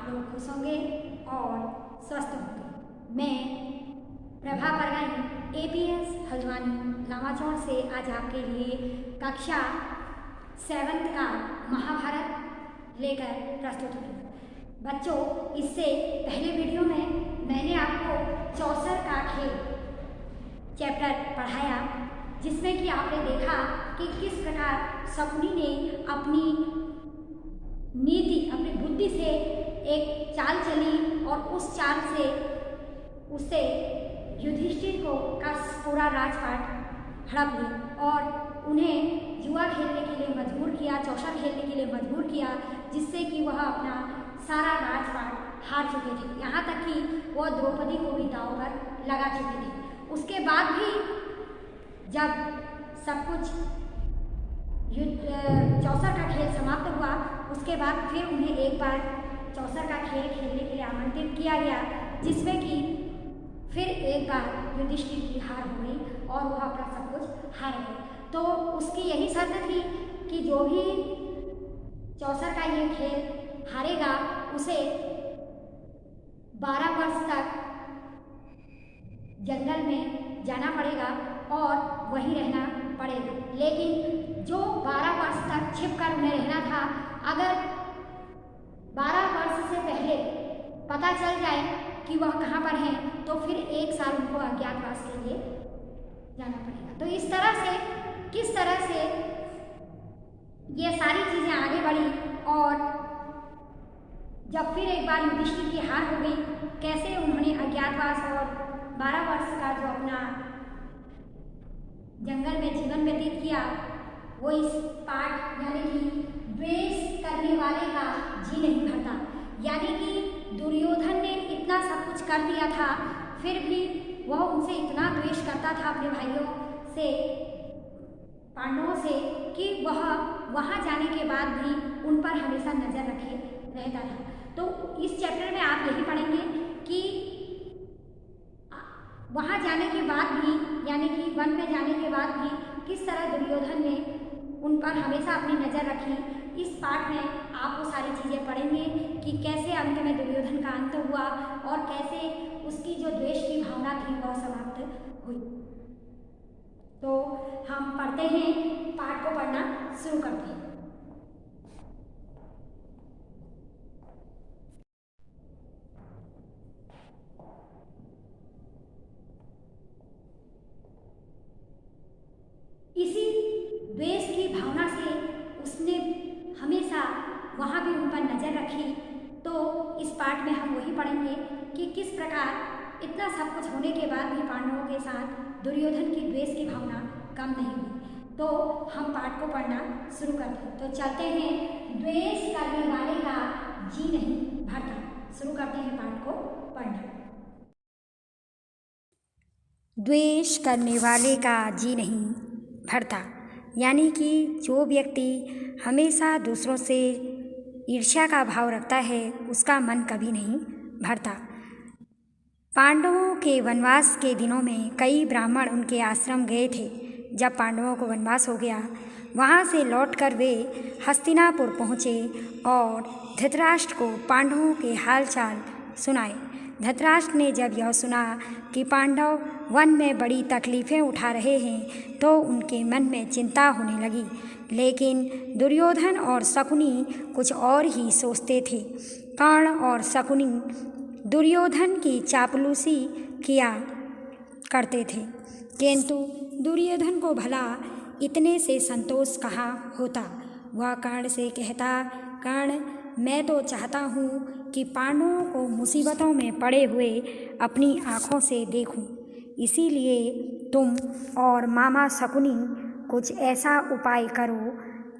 आप लोग खुश होंगे और स्वस्थ होंगे। मैं प्रभा परगाई APS हल्द्वानी लामाचौड़ से आज आपके लिए कक्षा 7th का महाभारत लेकर प्रस्तुत हुई। बच्चों, इससे पहले वीडियो में मैंने आपको चौसर का खेल चैप्टर पढ़ाया, जिसमें कि आपने देखा कि किस प्रकार शकुनी ने अपनी नीति, अपनी बुद्धि से एक चाल चली और उस चाल से उससे युधिष्ठिर को का पूरा राजपाट हड़प लिया और उन्हें जुआ खेलने के लिए मजबूर किया, चौसर खेलने के लिए मजबूर किया, जिससे कि वह अपना सारा राजपाट हार चुके थे। यहाँ तक कि वह द्रौपदी को भी दांव पर लगा चुके थे। उसके बाद भी जब सब कुछ चौसर का खेल समाप्त हुआ, उसके बाद फिर उन्हें एक बार चौसर का खेल खेलने के लिए आमंत्रित किया गया, जिसमें कि फिर एक बार युधिष्ठिर की हार हो गई और वह अपना सब कुछ हार गए। तो उसकी यही शर्त थी कि जो भी चौसर का ये खेल हारेगा उसे 12 वर्ष तक जंगल में जाना पड़ेगा और वहीं रहना पड़ेगा। लेकिन जो 12 वर्ष तक छिपकर उन्हें रहना था, अगर 12 वर्ष से पहले पता चल जाए कि वह कहाँ पर हैं, तो फिर 1 साल उनको अज्ञातवास के लिए जाना पड़ेगा। तो इस तरह से किस तरह से ये सारी चीज़ें आगे बढ़ी और जब फिर एक बार युधिष्ठिर की हार हो गई, कैसे उन्होंने अज्ञातवास और 12 वर्ष का जो अपना जंगल में जीवन व्यतीत किया, वो इस पाठ यानी कि द्वेष करने वाले का जी नहीं भरता। यानी कि दुर्योधन ने इतना सब कुछ कर दिया था, फिर भी वह उनसे इतना द्वेष करता था अपने भाइयों से, पांडवों से, कि वह वहाँ जाने के बाद भी उन पर हमेशा नजर रखे रहता था। तो इस चैप्टर में आप यही पढ़ेंगे कि वहाँ जाने के बाद भी, यानी कि वन में जाने के बाद भी किस तरह दुर्योधन ने उन पर हमेशा अपनी नज़र रखी। इस पाठ में आप वो सारी चीज़ें पढ़ेंगे कि कैसे अंत में दुर्योधन का अंत हुआ और कैसे उसकी जो द्वेष की भावना थी वह समाप्त हुई। तो हम पढ़ते हैं, पाठ को पढ़ना शुरू करते हैं। इसी द्वेष की भावना से उसने हमेशा वहाँ भी उन पर नज़र रखी। तो इस पाठ में हम वही पढ़ेंगे कि किस प्रकार इतना सब कुछ होने के बाद भी पांडवों के साथ दुर्योधन की द्वेष की भावना कम नहीं हुई। तो हम पाठ को पढ़ना शुरू करते हैं। तो चलते हैं, द्वेष करने वाले का जी नहीं भरता। शुरू करते हैं पाठ को पढ़ना। द्वेष करने वाले का जी नहीं भरता, यानी कि जो व्यक्ति हमेशा दूसरों से ईर्ष्या का भाव रखता है, उसका मन कभी नहीं भरता। पांडवों के वनवास के दिनों में कई ब्राह्मण उनके आश्रम गए थे। जब पांडवों को वनवास हो गया, वहाँ से लौटकर वे हस्तिनापुर पहुँचे और धृतराष्ट्र को पांडवों के हालचाल सुनाए। धृतराष्ट्र ने जब यह सुना कि पांडव वन में बड़ी तकलीफ़ें उठा रहे हैं, तो उनके मन में चिंता होने लगी। लेकिन दुर्योधन और शकुनी कुछ और ही सोचते थे। कर्ण और शकुनी दुर्योधन की चापलूसी किया करते थे, किंतु दुर्योधन को भला इतने से संतोष कहाँ होता। वह कर्ण से कहता, कर्ण, मैं तो चाहता हूँ कि पांडवों को मुसीबतों में पड़े हुए अपनी आँखों से देखूं। इसीलिए तुम और मामा शकुनी कुछ ऐसा उपाय करो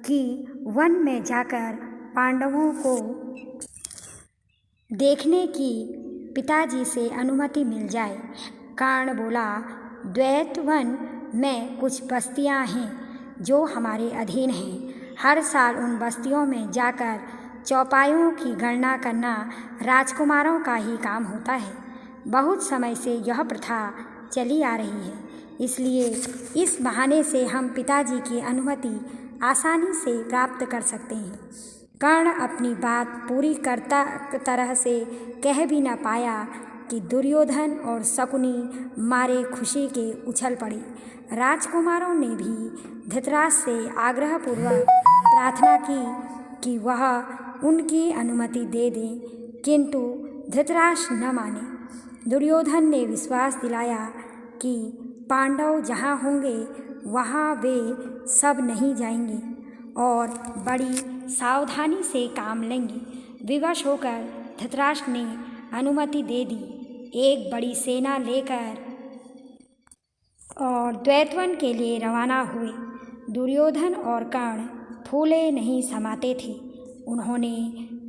कि वन में जाकर पांडवों को देखने की पिताजी से अनुमति मिल जाए। कर्ण बोला, द्वैतवन में कुछ बस्तियां हैं जो हमारे अधीन हैं। हर साल उन बस्तियों में जाकर चौपायों की गणना करना राजकुमारों का ही काम होता है। बहुत समय से यह प्रथा चली आ रही है, इसलिए इस बहाने से हम पिताजी की अनुमति आसानी से प्राप्त कर सकते हैं। कर्ण अपनी बात पूरी करता तरह से कह भी न पाया कि दुर्योधन और शकुनी मारे खुशी के उछल पड़े। राजकुमारों ने भी धृतराष्ट्र से आग्रहपूर्वक प्रार्थना की कि वह उनकी अनुमति दे दें, किंतु धृतराष्ट्र न माने। दुर्योधन ने विश्वास दिलाया कि पांडव जहाँ होंगे वहाँ वे सब नहीं जाएंगे और बड़ी सावधानी से काम लेंगे। विवश होकर धृतराष्ट्र ने अनुमति दे दी। एक बड़ी सेना लेकर और द्वैतवन के लिए रवाना हुए। दुर्योधन और कर्ण फूले नहीं समाते थे। उन्होंने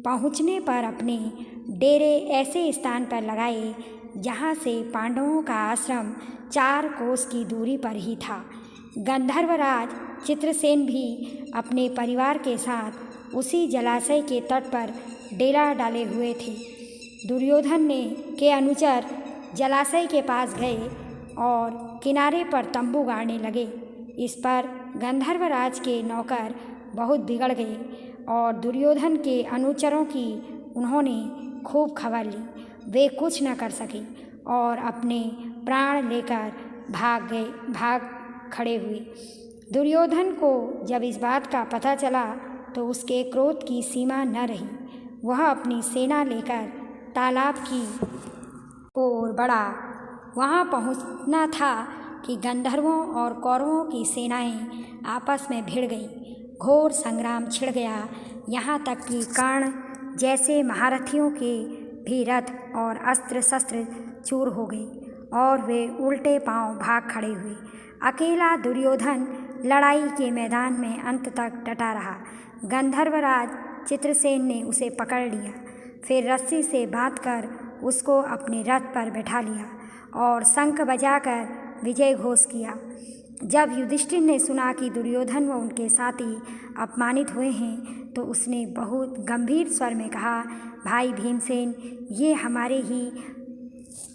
पहुँचने पर अपने डेरे ऐसे स्थान पर लगाए जहाँ से पांडवों का आश्रम 4 कोस की दूरी पर ही था। गंधर्वराज चित्रसेन भी अपने परिवार के साथ उसी जलाशय के तट पर डेरा डाले हुए थे। दुर्योधन के अनुचर जलाशय के पास गए और किनारे पर तंबू गाड़ने लगे। इस पर गंधर्वराज के नौकर बहुत बिगड़ गए और दुर्योधन के अनुचरों की उन्होंने खूब खबर ली। वे कुछ न कर सके और अपने प्राण लेकर भाग खड़े हुए। दुर्योधन को जब इस बात का पता चला तो उसके क्रोध की सीमा न रही। वह अपनी सेना लेकर तालाब की ओर बढ़ा। वहाँ पहुँचना था कि गंधर्वों और कौरवों की सेनाएं आपस में भिड़ गईं। घोर संग्राम छिड़ गया। यहाँ तक कि कर्ण जैसे महारथियों के भी रथ और अस्त्र शस्त्र चूर हो गए और वे उल्टे पांव भाग खड़े हुए। अकेला दुर्योधन लड़ाई के मैदान में अंत तक डटा रहा। गंधर्वराज चित्रसेन ने उसे पकड़ लिया, फिर रस्सी से बांधकर उसको अपने रथ पर बैठा लिया और शंख बजाकर विजय घोष किया। जब युधिष्ठिर ने सुना कि दुर्योधन व उनके साथी अपमानित हुए हैं तो उसने बहुत गंभीर स्वर में कहा, भाई भीमसेन, ये हमारे ही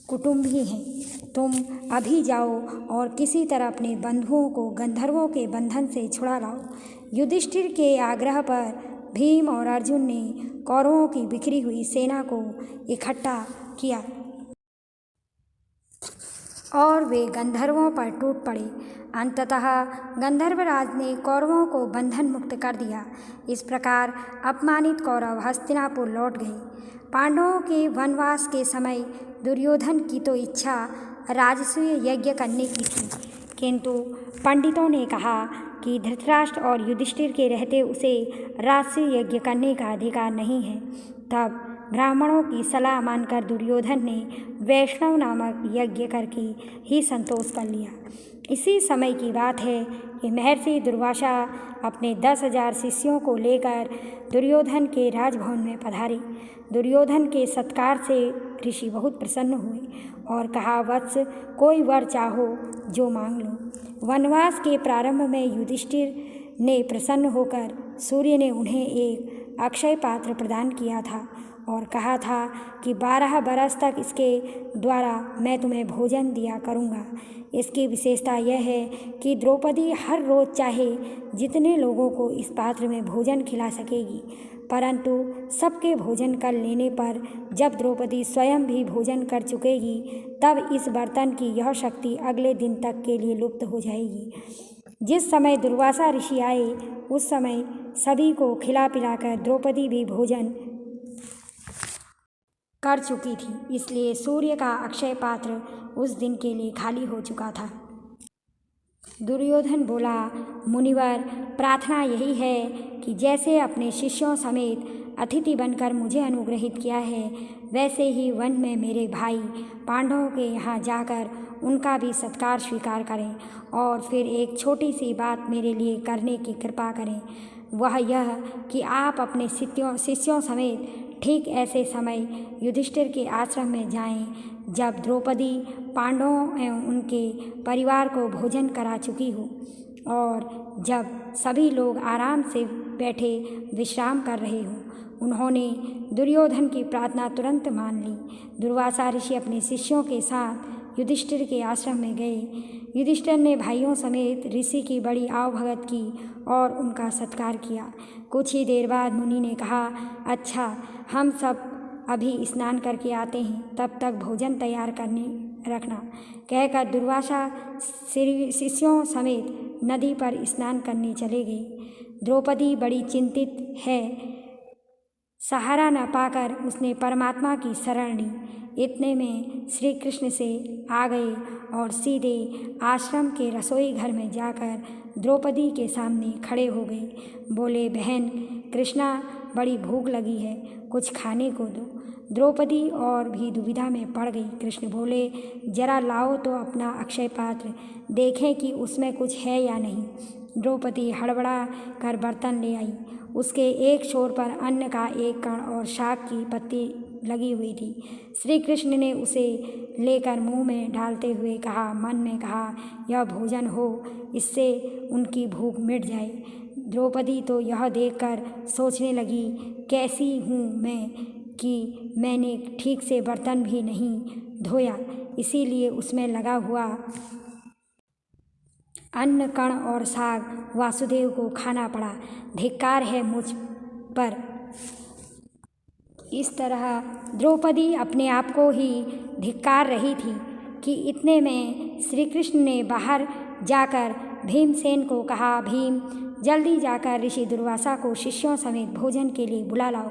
कुटुंबी हैं। तुम अभी जाओ और किसी तरह अपने बंधुओं को गंधर्वों के बंधन से छुड़ा लाओ। युधिष्ठिर के आग्रह पर भीम और अर्जुन ने कौरवों की बिखरी हुई सेना को इकट्ठा किया और वे गंधर्वों पर टूट पड़े। अंततः गंधर्वराज ने कौरवों को बंधन मुक्त कर दिया। इस प्रकार अपमानित कौरव हस्तिनापुर लौट गए। पांडवों के वनवास के समय दुर्योधन की तो इच्छा राजसूय यज्ञ करने की थी, किंतु पंडितों ने कहा कि धृतराष्ट्र और युधिष्ठिर के रहते उसे राजसूय यज्ञ करने का अधिकार नहीं है। तब ब्राह्मणों की सलाह मानकर दुर्योधन ने वैष्णव नामक यज्ञ करके ही संतोष कर लिया। इसी समय की बात है कि महर्षि दुर्वासा अपने 10,000 शिष्यों को लेकर दुर्योधन के राजभवन में पधारे। दुर्योधन के सत्कार से ऋषि बहुत प्रसन्न हुए और कहा, वत्स, कोई वर चाहो जो मांग लो। वनवास के प्रारंभ में युधिष्ठिर ने प्रसन्न होकर सूर्य ने उन्हें एक अक्षय पात्र प्रदान किया था और कहा था कि 12 बरस तक इसके द्वारा मैं तुम्हें भोजन दिया करूँगा। इसकी विशेषता यह है कि द्रौपदी हर रोज़ चाहे जितने लोगों को इस पात्र में भोजन खिला सकेगी, परंतु सबके भोजन कर लेने पर जब द्रौपदी स्वयं भी भोजन कर चुकेगी तब इस बर्तन की यह शक्ति अगले दिन तक के लिए लुप्त हो जाएगी। जिस समय दुर्वासा ऋषि आए उस समय सभी को खिला पिलाकर द्रौपदी भी भोजन कर चुकी थी, इसलिए सूर्य का अक्षय पात्र उस दिन के लिए खाली हो चुका था। दुर्योधन बोला, मुनिवर, प्रार्थना यही है कि जैसे अपने शिष्यों समेत अतिथि बनकर मुझे अनुग्रहित किया है, वैसे ही वन में मेरे भाई पांडवों के यहाँ जाकर उनका भी सत्कार स्वीकार करें और फिर एक छोटी सी बात मेरे लिए करने की कृपा करें। वह यह कि आप अपने शिष्यों समेत ठीक ऐसे समय युधिष्ठिर के आश्रम में जाएं जब द्रौपदी पांडवों एवं उनके परिवार को भोजन करा चुकी हो और जब सभी लोग आराम से बैठे विश्राम कर रहे हों। उन्होंने दुर्योधन की प्रार्थना तुरंत मान ली। दुर्वासा ऋषि अपने शिष्यों के साथ युधिष्ठिर के आश्रम में गए। युधिष्ठिर ने भाइयों समेत ऋषि की बड़ी आवभगत की और उनका सत्कार किया। कुछ ही देर बाद मुनि ने कहा, अच्छा, हम सब अभी स्नान करके आते हैं, तब तक भोजन तैयार करने रखना। कहकर दुर्वासा शिष्यों समेत नदी पर स्नान करने चले गए। द्रौपदी बड़ी चिंतित है। सहारा न पाकर उसने परमात्मा की शरण ली। इतने में श्री कृष्ण से आ गए और सीधे आश्रम के रसोई घर में जाकर द्रौपदी के सामने खड़े हो गए। बोले, बहन कृष्णा, बड़ी भूख लगी है, कुछ खाने को दो। द्रौपदी और भी दुविधा में पड़ गई। कृष्ण बोले, जरा लाओ तो अपना अक्षय पात्र, देखें कि उसमें कुछ है या नहीं। द्रौपदी हड़बड़ा कर बर्तन ले आई। उसके एक छोर पर अन्न का एक कण और शाक की पत्ती लगी हुई थी। श्री कृष्ण ने उसे लेकर मुंह में डालते हुए कहा, मन में कहा, यह भोजन हो, इससे उनकी भूख मिट जाए। द्रौपदी तो यह देखकर सोचने लगी, कैसी हूँ मैं कि मैंने ठीक से बर्तन भी नहीं धोया, इसीलिए उसमें लगा हुआ अन्न कण और साग वासुदेव को खाना पड़ा। धिक्कार है मुझ पर। इस तरह द्रौपदी अपने आप को ही धिक्कार रही थी कि इतने में श्री कृष्ण ने बाहर जाकर भीमसेन को कहा, भीम, जल्दी जाकर ऋषि दुर्वासा को शिष्यों समेत भोजन के लिए बुला लाओ।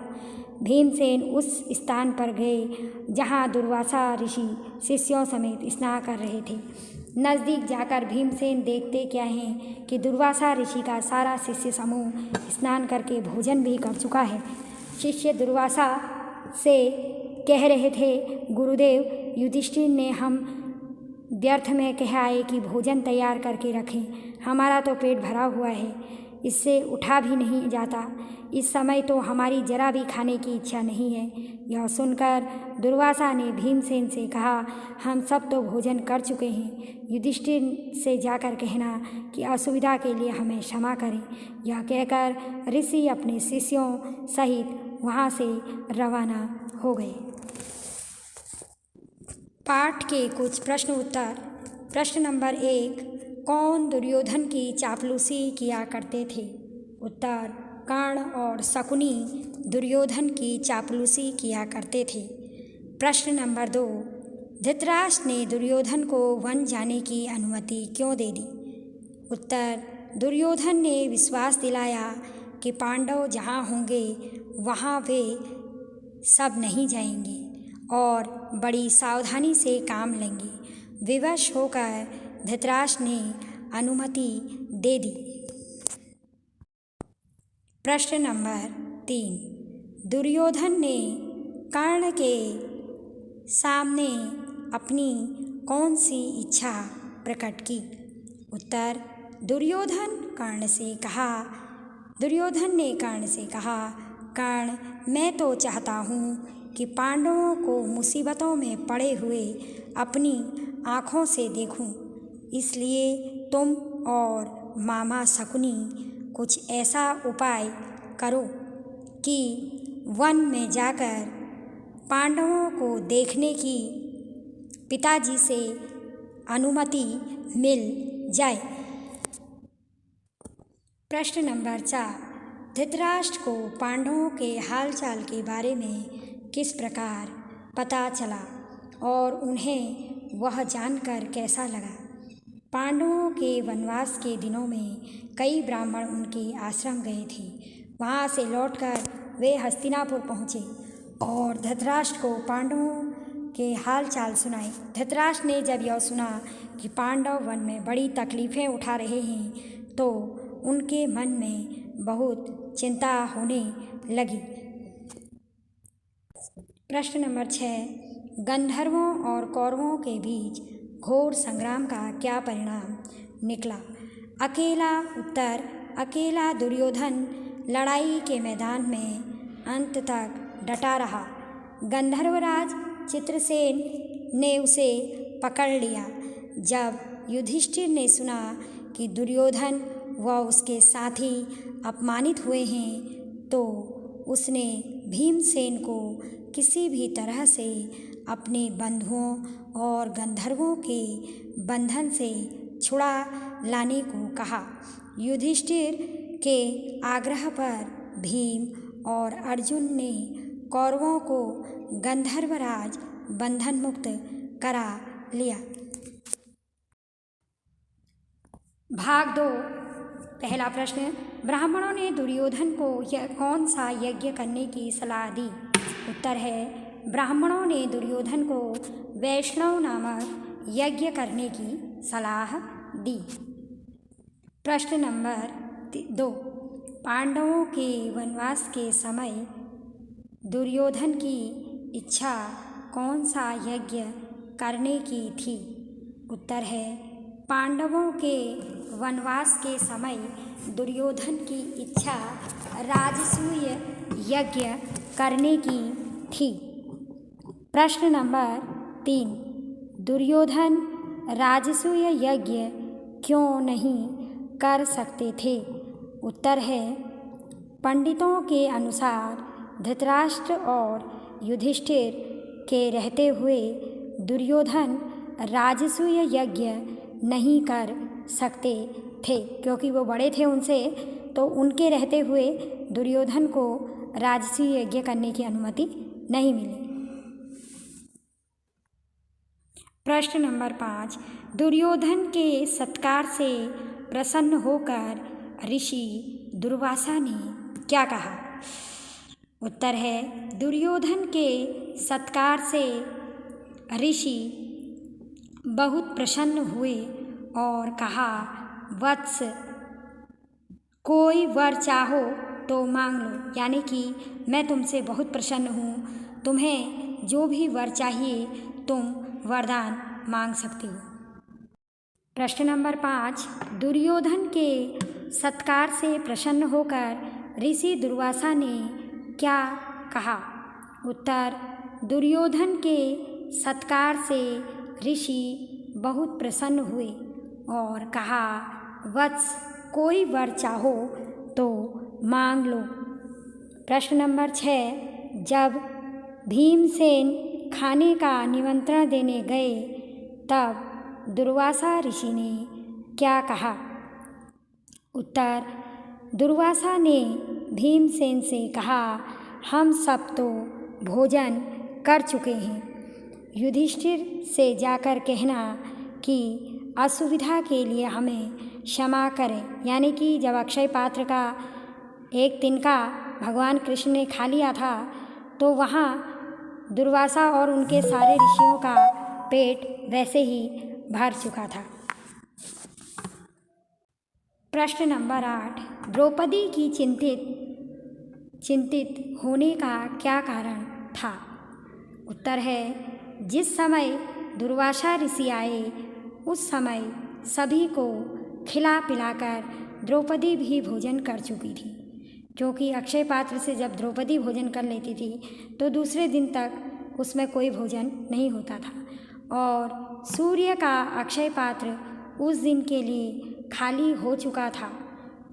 भीमसेन उस स्थान पर गए जहाँ दुर्वासा ऋषि शिष्यों समेत स्नान कर रहे थे। नज़दीक जाकर भीमसेन देखते क्या हैं कि दुर्वासा ऋषि का सारा शिष्य समूह स्नान करके भोजन भी कर चुका है। शिष्य दुर्वासा से कह रहे थे, गुरुदेव, युधिष्ठिर ने हम व्यर्थ में कह आए कि भोजन तैयार करके रखें, हमारा तो पेट भरा हुआ है, इससे उठा भी नहीं जाता। इस समय तो हमारी जरा भी खाने की इच्छा नहीं है। यह सुनकर दुर्वासा ने भीमसेन से कहा, हम सब तो भोजन कर चुके हैं, युधिष्ठिर से जाकर कहना कि असुविधा के लिए हमें क्षमा करें। यह कहकर ऋषि अपने शिष्यों सहित वहाँ से रवाना हो गए। पाठ के कुछ प्रश्न उत्तर। प्रश्न नंबर 1, कौन दुर्योधन की चापलूसी किया करते थे? उत्तर, कर्ण और शकुनी दुर्योधन की चापलूसी किया करते थे। प्रश्न नंबर 2, धृतराष्ट्र ने दुर्योधन को वन जाने की अनुमति क्यों दे दी? उत्तर, दुर्योधन ने विश्वास दिलाया कि पांडव जहाँ होंगे वहाँ वे सब नहीं जाएंगे और बड़ी सावधानी से काम लेंगे। विवश होकर धृतराष्ट्र ने अनुमति दे दी। प्रश्न नंबर 3, दुर्योधन ने कर्ण के सामने अपनी कौन सी इच्छा प्रकट की? उत्तर, दुर्योधन ने कर्ण से कहा, कर्ण, मैं तो चाहता हूँ कि पांडवों को मुसीबतों में पड़े हुए अपनी आँखों से देखूं, इसलिए तुम और मामा शकुनी कुछ ऐसा उपाय करो कि वन में जाकर पांडवों को देखने की पिताजी से अनुमति मिल जाए। प्रश्न नंबर 4, धृतराष्ट्र को पांडवों के हालचाल के बारे में किस प्रकार पता चला और उन्हें वह जानकर कैसा लगा? पांडवों के वनवास के दिनों में कई ब्राह्मण उनके आश्रम गए थे। वहाँ से लौटकर वे हस्तिनापुर पहुँचे और धृतराष्ट्र को पांडवों के हालचाल सुनाए। धृतराष्ट्र ने जब यह सुना कि पांडव वन में बड़ी तकलीफ़ें उठा रहे हैं तो उनके मन में बहुत चिंता होने लगी। प्रश्न नंबर 6, गंधर्वों और कौरवों के बीच घोर संग्राम का क्या परिणाम निकला? उत्तर, अकेला दुर्योधन लड़ाई के मैदान में अंत तक डटा रहा। गंधर्वराज चित्रसेन ने उसे पकड़ लिया। जब युधिष्ठिर ने सुना कि दुर्योधन व उसके साथी अपमानित हुए हैं तो उसने भीमसेन को किसी भी तरह से अपने बंधुओं और गंधर्वों के बंधन से छुड़ा लाने को कहा। युधिष्ठिर के आग्रह पर भीम और अर्जुन ने कौरवों को गंधर्वराज बंधन मुक्त करा लिया। भाग 2। पहला प्रश्न, ब्राह्मणों ने दुर्योधन को कौन सा यज्ञ करने की सलाह दी? उत्तर है, ब्राह्मणों ने दुर्योधन को वैष्णव नामक यज्ञ करने की सलाह दी। प्रश्न नंबर 2, पांडवों के वनवास के समय दुर्योधन की इच्छा कौन सा यज्ञ करने की थी? उत्तर है, पांडवों के वनवास के समय दुर्योधन की इच्छा राजसूय यज्ञ करने की थी। प्रश्न नंबर 3, दुर्योधन राजसूय यज्ञ क्यों नहीं कर सकते थे? उत्तर है, पंडितों के अनुसार धृतराष्ट्र और युधिष्ठिर के रहते हुए दुर्योधन राजसूय यज्ञ नहीं कर सकते थे, क्योंकि वो बड़े थे उनसे, तो उनके रहते हुए दुर्योधन को राजसूय यज्ञ करने की अनुमति नहीं मिली। प्रश्न नंबर 5, दुर्योधन के सत्कार से प्रसन्न होकर ऋषि दुर्वासा ने क्या कहा? उत्तर है, दुर्योधन के सत्कार से ऋषि बहुत प्रसन्न हुए और कहा, वत्स, कोई वर चाहो तो मांग लो, यानी कि मैं तुमसे बहुत प्रसन्न हूँ, तुम्हें जो भी वर चाहिए तुम वरदान मांग सकते हो। प्रश्न नंबर 5, दुर्योधन के सत्कार से प्रसन्न होकर ऋषि दुर्वासा ने क्या कहा? उत्तर, दुर्योधन के सत्कार से ऋषि बहुत प्रसन्न हुए और कहा, वत्स, कोई वर चाहो तो मांग लो। प्रश्न नंबर 6, जब भीमसेन खाने का निमंत्रण देने गए तब दुर्वासा ऋषि ने क्या कहा? उत्तर, दुर्वासा ने भीमसेन से कहा, हम सब तो भोजन कर चुके हैं, युधिष्ठिर से जाकर कहना कि असुविधा के लिए हमें क्षमा करें। यानी कि जब अक्षय पात्र का एक तिनका भगवान कृष्ण ने खा लिया था तो वहाँ दुर्वासा और उनके सारे ऋषियों का पेट वैसे ही भर चुका था। प्रश्न नंबर 8, द्रौपदी की चिंतित होने का क्या कारण था? उत्तर है, जिस समय दुर्वासा ऋषि आए उस समय सभी को खिला पिलाकर द्रौपदी भी भोजन कर चुकी थी, क्योंकि अक्षय पात्र से जब द्रौपदी भोजन कर लेती थी तो दूसरे दिन तक उसमें कोई भोजन नहीं होता था और सूर्य का अक्षय पात्र उस दिन के लिए खाली हो चुका था।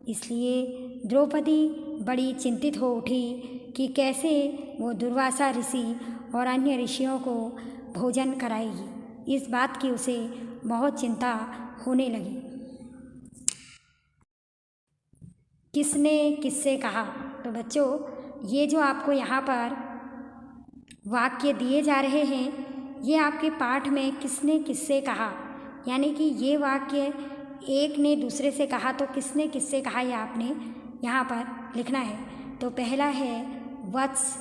इसलिए द्रौपदी बड़ी चिंतित हो उठी कि कैसे वो दुर्वासा ऋषि और अन्य ऋषियों को भोजन कराएगी। इस बात की उसे बहुत चिंता होने लगी। किसने किससे कहा? तो बच्चों, ये जो आपको यहाँ पर वाक्य दिए जा रहे हैं, ये आपके पाठ में किसने किससे कहा, यानी कि ये वाक्य एक ने दूसरे से कहा तो किसने किससे कहा, ये आपने यहाँ पर लिखना है। तो पहला है, वत्स,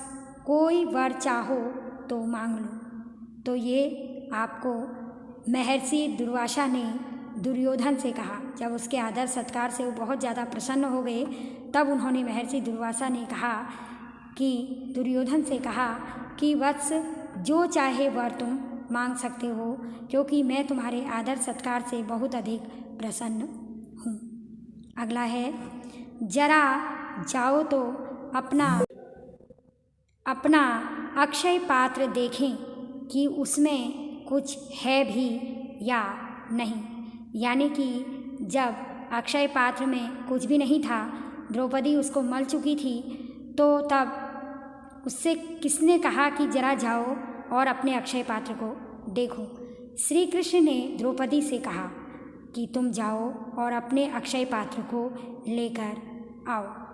कोई वर चाहो तो मांग लो। तो ये आपको महर्षि दुर्वासा ने दुर्योधन से कहा। जब उसके आदर सत्कार से वो बहुत ज़्यादा प्रसन्न हो गए तब उन्होंने महर्षि दुर्वासा ने कहा कि दुर्योधन से कहा कि वत्स, जो चाहे वर तुम मांग सकते हो, क्योंकि मैं तुम्हारे आदर सत्कार से बहुत अधिक प्रसन्न हूँ। अगला है, जरा जाओ तो अपना अक्षय पात्र देखें कि उसमें कुछ है भी या नहीं। यानी कि जब अक्षय पात्र में कुछ भी नहीं था, द्रौपदी उसको मल चुकी थी, तो तब उससे किसने कहा कि जरा जाओ और अपने अक्षय पात्र को देखो। श्री कृष्ण ने द्रौपदी से कहा कि तुम जाओ और अपने अक्षय पात्र को लेकर आओ।